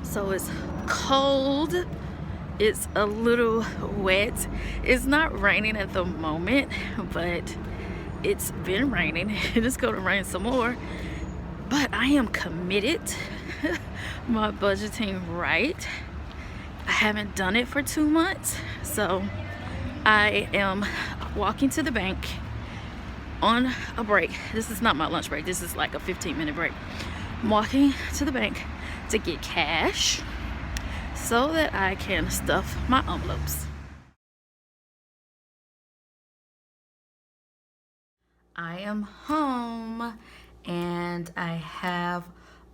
So it's cold, it's a little wet. It's not raining at the moment, but it's been raining and it's going to rain some more. But I am committed. My budgeting right. I haven't done it for 2 months, so I am walking to the bank on a break. This is not my lunch break, this is like a 15-minute break. I'm walking to the bank to get cash so that I can stuff my envelopes. I am home and I have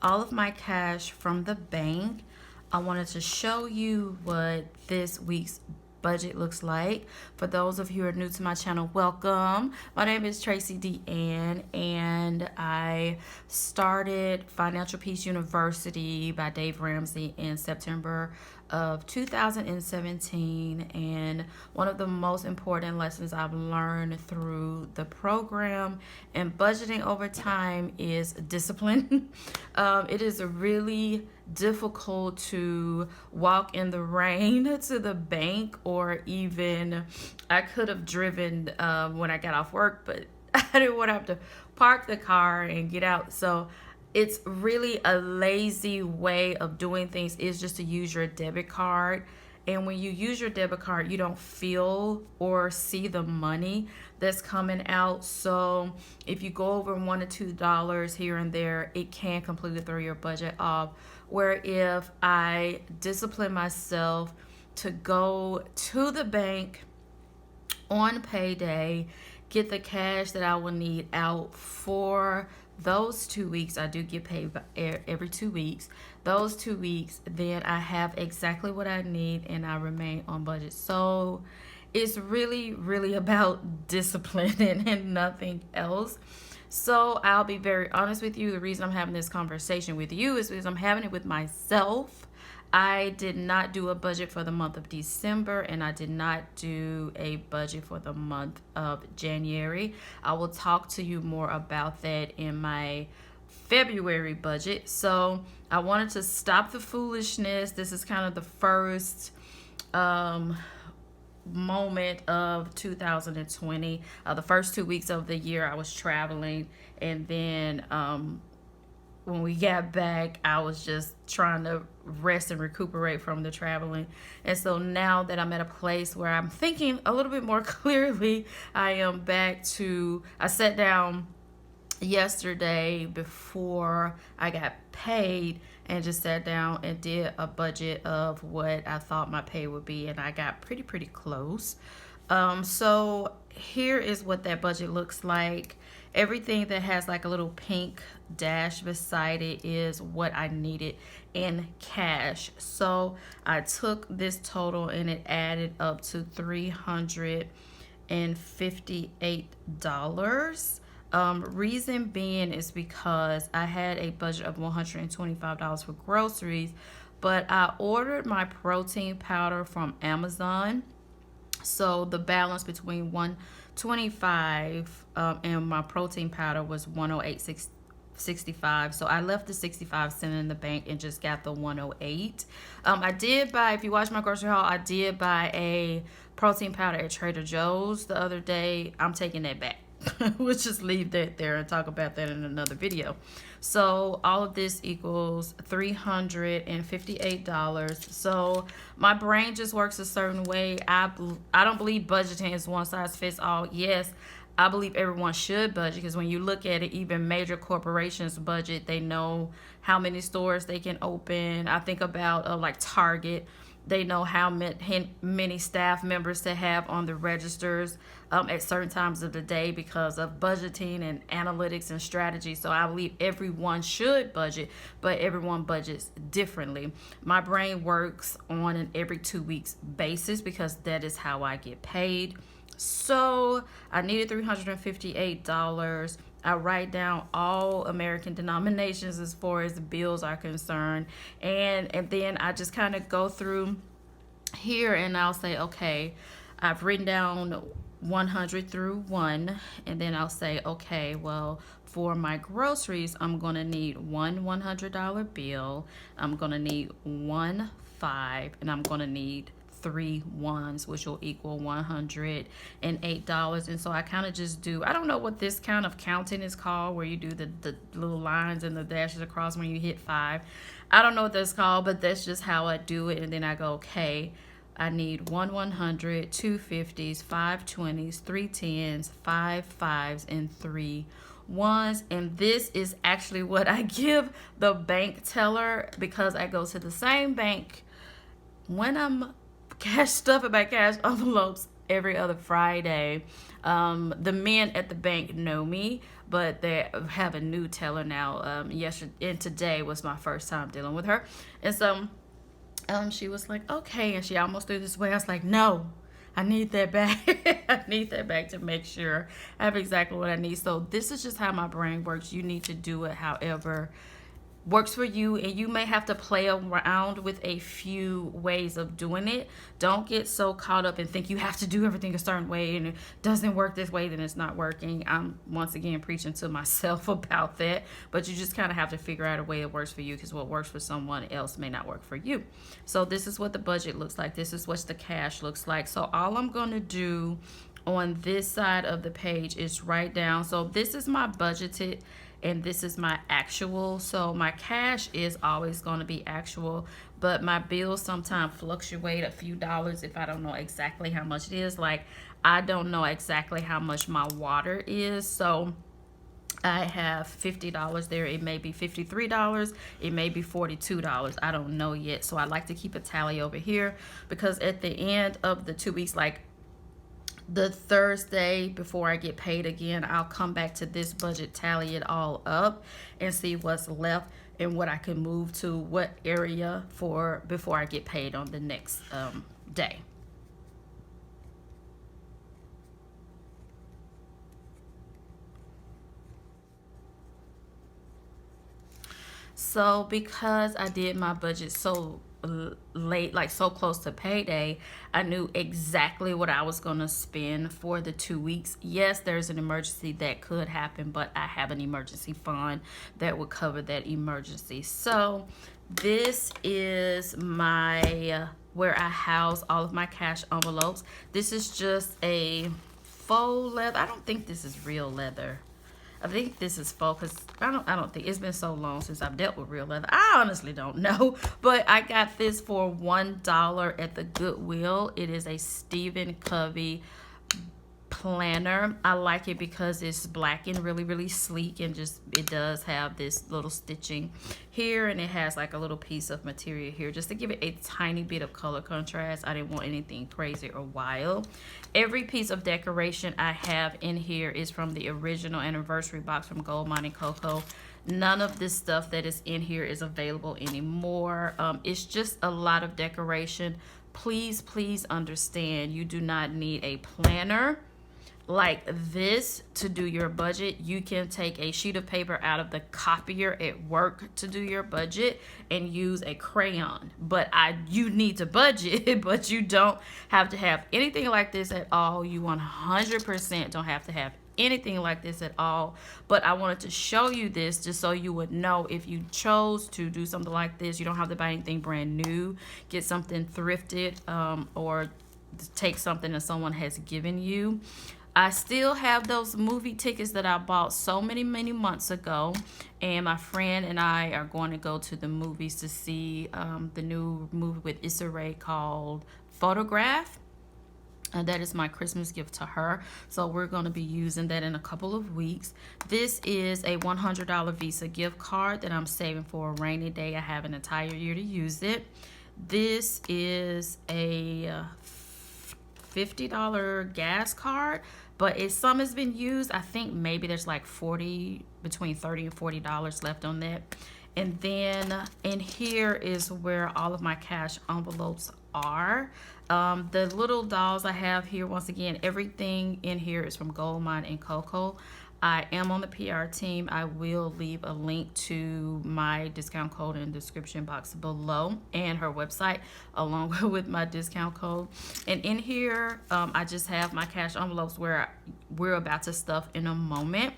all of my cash from the bank. I wanted to show you what this week's budget looks like. For those of you who are new to my channel, welcome. My name is Tracy Deanne and I started Financial Peace University by Dave Ramsey in September of 2017, and one of the most important lessons I've learned through the program and budgeting over time is discipline. It is really difficult to walk in the rain to the bank, or even I could have driven when I got off work, but I didn't want to have to park the car and get out. So it's really a lazy way of doing things, is just to use your debit card. And when you use your debit card, you don't feel or see the money that's coming out. So if you go over $1 to $2 here and there, it can completely throw your budget off. Where if I discipline myself to go to the bank on payday, get the cash that I will need out for those 2 weeks. I do get paid every 2 weeks. Those 2 weeks, then I have exactly what I need and I remain on budget. So it's really about discipline and nothing else. So I'll be very honest with you. The reason I'm having this conversation with you is because I'm having it with myself. I did not do a budget for the month of December, and I did not do a budget for the month of January. I will talk to you more about that in my February budget. So I wanted to stop the foolishness. This is kind of the first moment of 2020. The first 2 weeks of the year I was traveling, and then when we got back, I was just trying to rest and recuperate from the traveling. And so now that I'm at a place where I'm thinking a little bit more clearly, I am back to, I sat down yesterday before I got paid and just sat down and did a budget of what I thought my pay would be, and I got pretty close. So here is what that budget looks like. Everything that has like a little pink dash beside it is what I needed in cash. So I took this total and it added up to $358. Reason being is because I had a budget of $125 for groceries, but I ordered my protein powder from Amazon. So the balance between 125 and my protein powder was 108.65. So I left the 65 sitting in the bank and just got the 108. I did buy, if you watch my grocery haul, I did buy a protein powder at Trader Joe's the other day. I'm taking that back. We'll just leave that there and talk about that in another video. So all of this equals $358. So my brain just works a certain way. I don't believe budgeting is one size fits all. Yes, I believe everyone should budget, because when you look at it, even major corporations budget. They know how many stores they can open. I think about like Target. They know how many staff members to have on the registers at certain times of the day because of budgeting and analytics and strategy. So I believe everyone should budget, but everyone budgets differently. My brain works on an every 2 weeks basis because that is how I get paid. So I needed $358. I write down all American denominations as far as the bills are concerned. And then I just kind of go through here and I'll say, okay, I've written down 100 through 1, and then I'll say, okay, well, for my groceries, I'm going to need one $100 bill, I'm going to need one 5, and I'm going to need 3 ones, which will equal $108. And so I kind of just do, I don't know what this kind of counting is called, where you do the little lines and the dashes across when you hit 5. I don't know what that's called, but that's just how I do it. And then I go, okay, I need 100, 2 50s, 5 20s, 3 10s, 5 5s, and 3 1s. And this is actually what I give the bank teller, because I go to the same bank when I'm cash stuffing my cash envelopes every other Friday. The men at the bank know me, but they have a new teller now. Yesterday and today was my first time dealing with her, and so she was like, okay, and she almost threw this away. I was like, no, I need that back. I need that back to make sure I have exactly what I need. So this is just how my brain works. You need to do it however works for you, and you may have to play around with a few ways of doing it. Don't get so caught up and think you have to do everything a certain way, and it doesn't work this way, then it's not working. I'm once again preaching to myself about that, but you just kind of have to figure out a way that works for you, because what works for someone else may not work for you. So this is what the budget looks like. This is what the cash looks like. So all I'm going to do on this side of the page is write down, so this is my budgeted and this is my actual. So my cash is always going to be actual, but my bills sometimes fluctuate a few dollars if I don't know exactly how much it is. Like, I don't know exactly how much my water is, so I have $50 there. It may be $53, it may be $42, I don't know yet. So I like to keep a tally over here, because at the end of the 2 weeks, like the Thursday before I get paid again, I'll come back to this budget, tally it all up, and see what's left and what I can move to what area for before I get paid on the next day. So because I did my budget so late, like so close to payday, I knew exactly what I was going to spend for the 2 weeks. Yes, there's an emergency that could happen, but I have an emergency fund that would cover that emergency. So this is my where I house all of my cash envelopes. This is just a faux leather. I don't think this is real leather. I think this is faux, because I don't think, it's been so long since I've dealt with real leather. I honestly don't know, but I got this for $1 at the Goodwill. It is a Stephen Covey planner. I like it because it's black and really sleek, and just it does have this little stitching here, and it has like a little piece of material here just to give it a tiny bit of color contrast. I didn't want anything crazy or wild. Every piece of decoration I have in here is from the original anniversary box from Goldmine and Coco. None of this stuff that is in here is available anymore. It's just a lot of decoration. Please understand, you do not need a planner like this to do your budget. You can take a sheet of paper out of the copier at work to do your budget and use a crayon, but you need to budget, but you don't have to have anything like this at all. You 100% don't have to have anything like this at all, but I wanted to show you this just so you would know, if you chose to do something like this, you don't have to buy anything brand new. Get something thrifted, or take something that someone has given you. I still have those movie tickets that I bought so many months ago, and my friend and I are going to go to the movies to see the new movie with Issa Rae called Photograph. And that is my Christmas gift to her. So we're going to be using that in a couple of weeks. This is a $100 Visa gift card that I'm saving for a rainy day. I have an entire year to use it. This is a $50 gas card, but some has been used. I think maybe there's like between $30 and $40 left on that. And then in here is where all of my cash envelopes are. The little dolls I have here, once again, everything in here is from Goldmine and Coco. I am on the PR team. I will leave a link to my discount code in the description box below and her website along with my discount code. And in here, I just have my cash envelopes where we're about to stuff in a moment.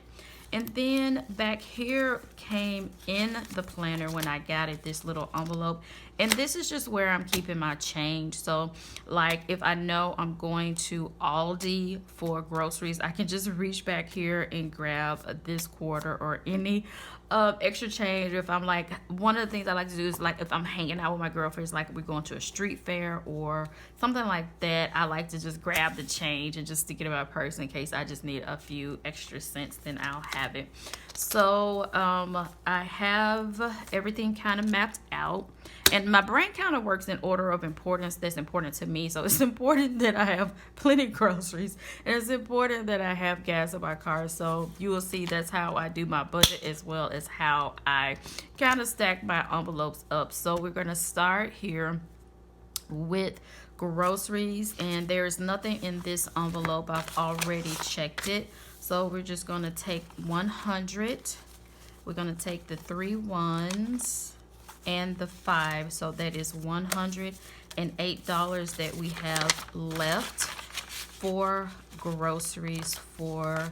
And then back here came in the planner when I got it, this little envelope. And this is just where I'm keeping my change. So like if I know I'm going to Aldi for groceries, I can just reach back here and grab this quarter or any extra change. If I'm like, one of the things I like to do is like if I'm hanging out with my girlfriends, like we're going to a street fair or something like that, I like to just grab the change and just stick it in my purse in case I just need a few extra cents, then I'll have it. So I have everything kind of mapped out. And my brain kind of works in order of importance that's important to me. So it's important that I have plenty of groceries. And it's important that I have gas in my car. So you will see that's how I do my budget as well as how I kind of stack my envelopes up. So we're going to start here with groceries. And there's nothing in this envelope. I've already checked it. So we're just going to take 100. We're going to take the 3 ones and the 5, so that is $108 that we have left for groceries for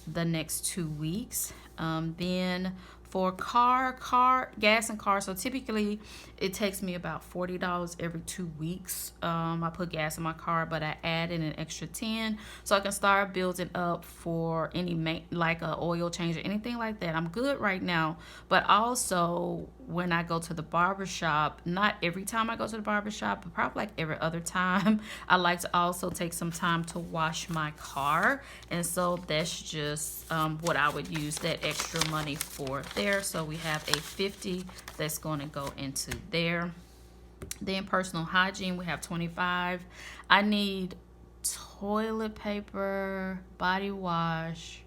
the next 2 weeks. Then for gas and car, so typically it takes me about $40 every 2 weeks. I put gas in my car, but I add in an extra 10 so I can start building up for any like a oil change or anything like that. I'm good right now, but also when I go to the barber shop, not every time I go to the barber shop, but probably like every other time, I like to also take some time to wash my car. And so that's just what I would use that extra money for there. So we have a 50 that's going to go into there. Then personal hygiene, we have 25. I need toilet paper, body wash,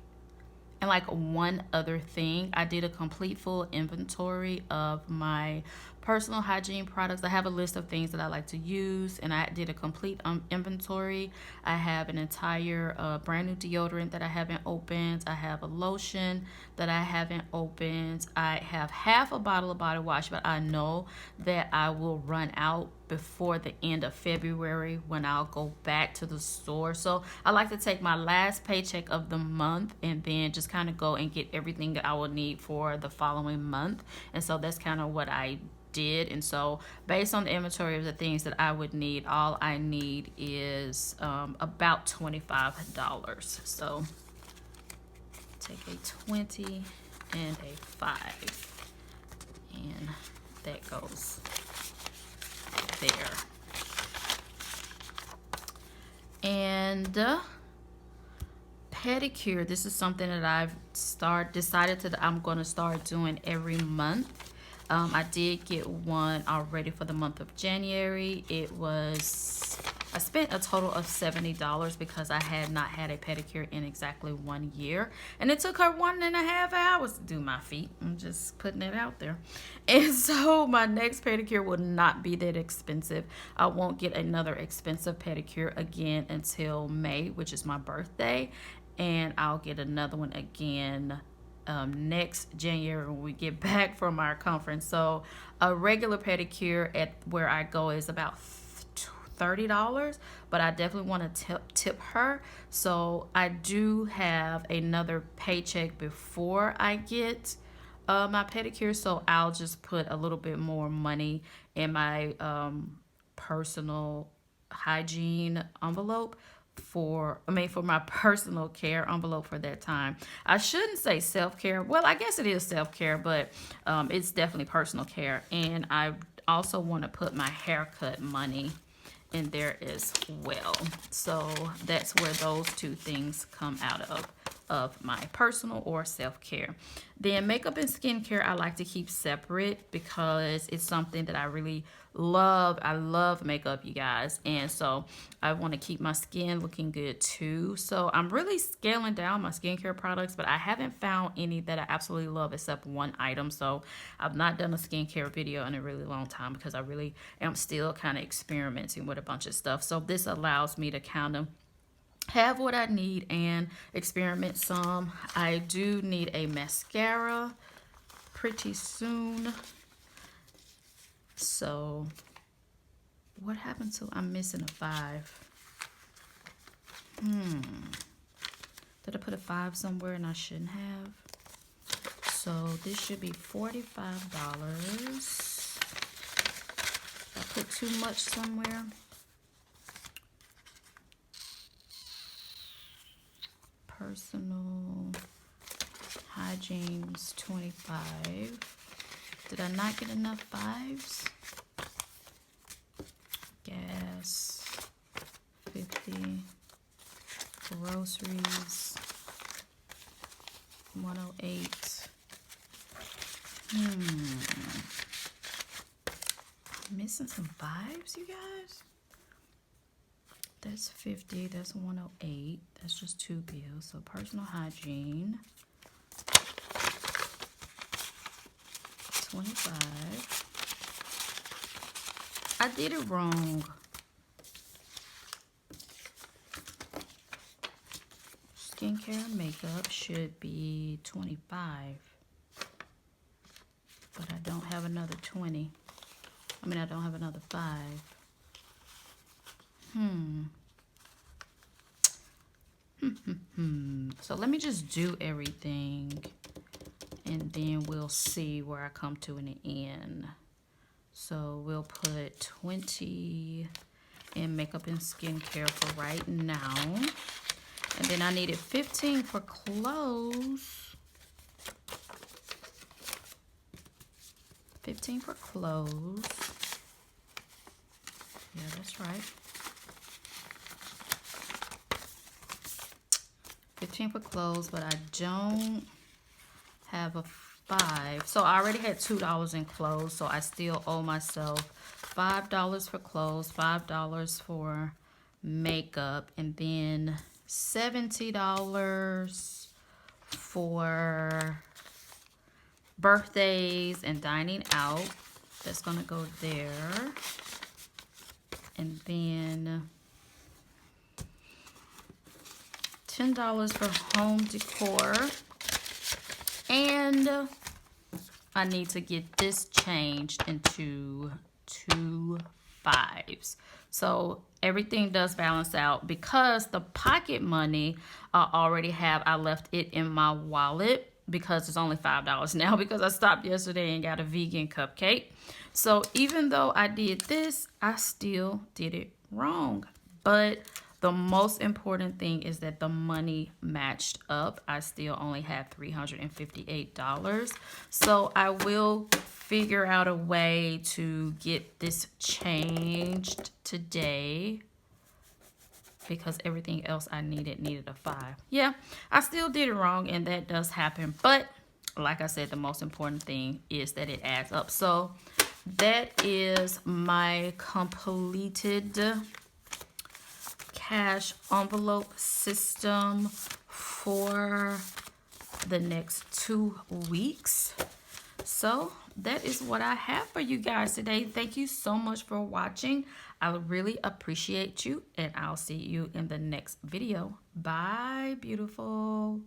and like one other thing. I did a complete full inventory of my personal hygiene products. I have a list of things that I like to use, and I did a complete inventory. I have an entire brand new deodorant that I haven't opened. I have a lotion that I haven't opened. I have half a bottle of body wash, but I know that I will run out before the end of February when I'll go back to the store. So I like to take my last paycheck of the month and then just kind of go and get everything that I will need for the following month. And so that's kind of what I did. And so based on the inventory of the things that I would need, all I need is about $25. So take a 20 and a 5, and that goes there. And pedicure, this is something that I've decided that I'm going to start doing every month. I did get one already for the month of January. I spent a total of $70 because I had not had a pedicure in exactly 1 year. And it took her 1.5 hours to do my feet. I'm just putting it out there. And so my next pedicure will not be that expensive. I won't get another expensive pedicure again until May, which is my birthday. And I'll get another one again next January when we get back from our conference. So a regular pedicure at where I go is about $30, but I definitely want to tip her. So I do have another paycheck before I get my pedicure, so I'll just put a little bit more money in my personal hygiene envelope for my personal care envelope for that time. I shouldn't say self-care. Well, I guess it is self-care, but it's definitely personal care. And I also want to put my haircut money in there as well. So that's where those two things come out of my personal or self-care. Then makeup and skincare I like to keep separate because it's something that I really love. I love makeup, you guys, and so I want to keep my skin looking good too. So I'm really scaling down my skincare products, but I haven't found any that I absolutely love except one item. So I've not done a skincare video in a really long time because I really am still kind of experimenting with a bunch of stuff. So this allows me to kind of have what I need and experiment some. I do need a mascara pretty soon. So what happened to, I'm missing a 5. Did I put a 5 somewhere and I shouldn't have? So this should be $45. I put too much somewhere. Personal hygiene's 25. Did I not get enough 5s? Gas 50. Groceries 108. Missing some 5s, you guys. That's 50. That's 108. That's just 2 bills. So personal hygiene 25. I did it wrong. Skincare and makeup should be 25. But I don't have another 20. I mean, I don't have another 5. So let me just do everything and then we'll see where I come to in the end. So we'll put 20 in makeup and skincare for right now. And then I needed 15 for clothes. 15 for clothes. Yeah, that's right. 15 for clothes, but I don't have a 5. So I already had $2 in clothes, so I still owe myself $5 for clothes, $5 for makeup, and then $70 for birthdays and dining out. That's gonna go there. And then $10 for home decor. And I need to get this changed into 2 5s. So everything does balance out because the pocket money I already have. I left it in my wallet because it's only $5 now because I stopped yesterday and got a vegan cupcake. So even though I did this, I still did it wrong. But the most important thing is that the money matched up. I still only have $358. So I will figure out a way to get this changed today because everything else I needed a 5. Yeah, I still did it wrong and that does happen. But like I said, the most important thing is that it adds up. So that is my completed cash envelope system for the next 2 weeks. So that is what I have for you guys today. Thank you so much for watching. I really appreciate you, and I'll see you in the next video. Bye, beautiful.